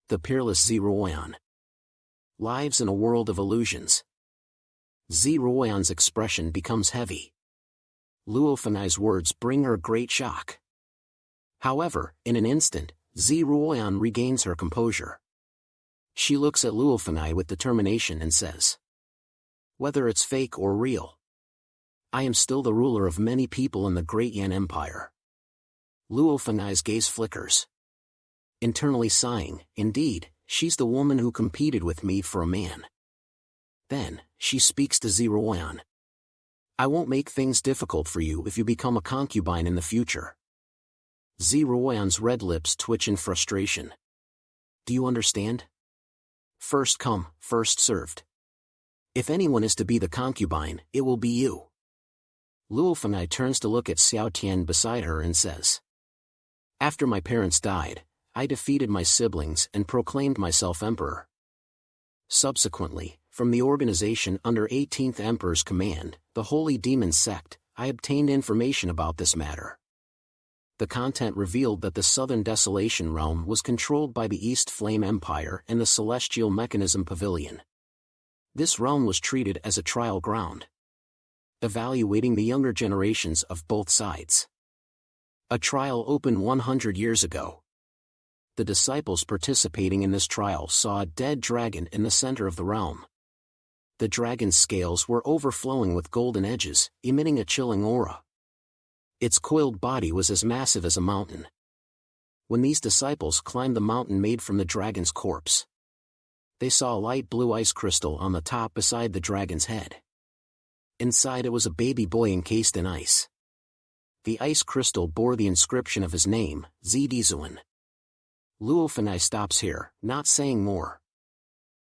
The peerless Zeroyan. Lives in a world of illusions. Zeroyan's expression becomes heavy. Luofanai's words bring her great shock. However, in an instant, Zeroyan regains her composure. She looks at Luofanai with determination and says, "Whether it's fake or real, I am still the ruler of many people in the Great Yan Empire." Luofanai's gaze flickers. Internally sighing, indeed, she's the woman who competed with me for a man. Then, she speaks to Zeroyan. "I won't make things difficult for you if you become a concubine in the future." Zeroyan's red lips twitch in frustration. "Do you understand? First come, first served. If anyone is to be the concubine, it will be you." Luofanai turns to look at Xiao Tian beside her and says, "After my parents died, I defeated my siblings and proclaimed myself emperor. Subsequently, from the organization under 18th Emperor's command, the Holy Demon Sect, I obtained information about this matter. The content revealed that the Southern Desolation Realm was controlled by the East Flame Empire and the Celestial Mechanism Pavilion. This realm was treated as a trial ground, evaluating the younger generations of both sides. A trial opened 100 years ago. The disciples participating in this trial saw a dead dragon in the center of the realm. The dragon's scales were overflowing with golden edges, emitting a chilling aura. Its coiled body was as massive as a mountain. When these disciples climbed the mountain made from the dragon's corpse, they saw a light blue ice crystal on the top beside the dragon's head. Inside it was a baby boy encased in ice. The ice crystal bore the inscription of his name, Zdizuan. Luofanai stops here, not saying more.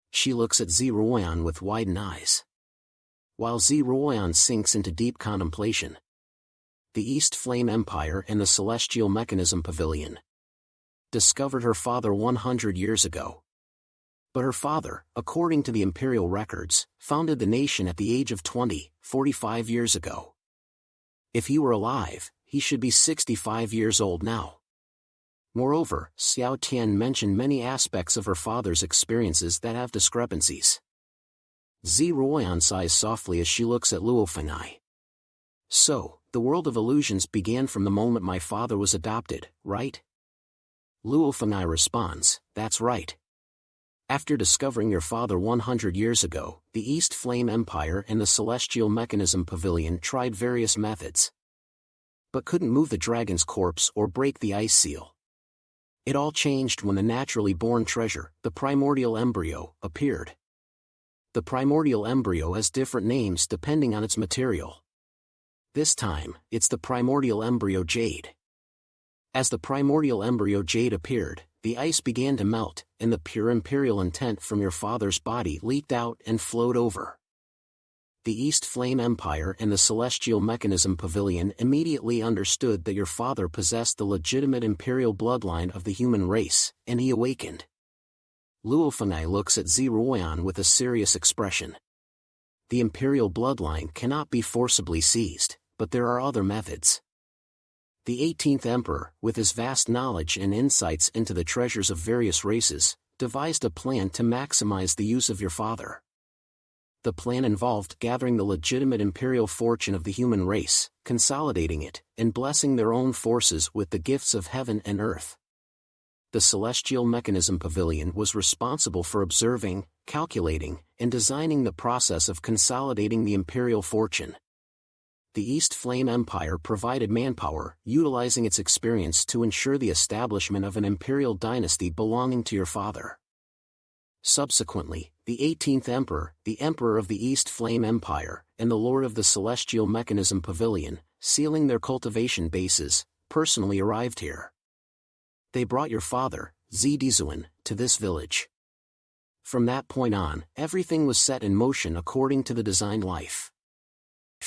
She looks at Zeroyan with widened eyes. While Zeroyan sinks into deep contemplation. The East Flame Empire and the Celestial Mechanism Pavilion discovered her father 100 years ago. But her father, according to the imperial records, founded the nation at the age of 45 years ago. If he were alive, he should be 65 years old now. Moreover, Xiao Tian mentioned many aspects of her father's experiences that have discrepancies. Zeroyan sighs softly as she looks at Luofanai. "So, the world of illusions began from the moment my father was adopted, right?" Luofanai responds, "That's right. After discovering your father 100 years ago, the East Flame Empire and the Celestial Mechanism Pavilion tried various methods, but couldn't move the dragon's corpse or break the ice seal. It all changed when the naturally born treasure, the primordial embryo, appeared. The primordial embryo has different names depending on its material. This time, it's the primordial embryo jade. As the primordial embryo jade appeared, the ice began to melt, and the pure imperial intent from your father's body leaked out and flowed over. The East Flame Empire and the Celestial Mechanism Pavilion immediately understood that your father possessed the legitimate imperial bloodline of the human race, and he awakened." Luofanai looks at Zeroyan with a serious expression. "The imperial bloodline cannot be forcibly seized, but there are other methods. The 18th Emperor, with his vast knowledge and insights into the treasures of various races, devised a plan to maximize the use of your father. The plan involved gathering the legitimate imperial fortune of the human race, consolidating it, and blessing their own forces with the gifts of heaven and earth. The Celestial Mechanism Pavilion was responsible for observing, calculating, and designing the process of consolidating the imperial fortune. The East Flame Empire provided manpower, utilizing its experience to ensure the establishment of an imperial dynasty belonging to your father. Subsequently, the 18th Emperor, the Emperor of the East Flame Empire, and the Lord of the Celestial Mechanism Pavilion, sealing their cultivation bases, personally arrived here. They brought your father, Zdizuan, to this village. From that point on, everything was set in motion according to the designed life.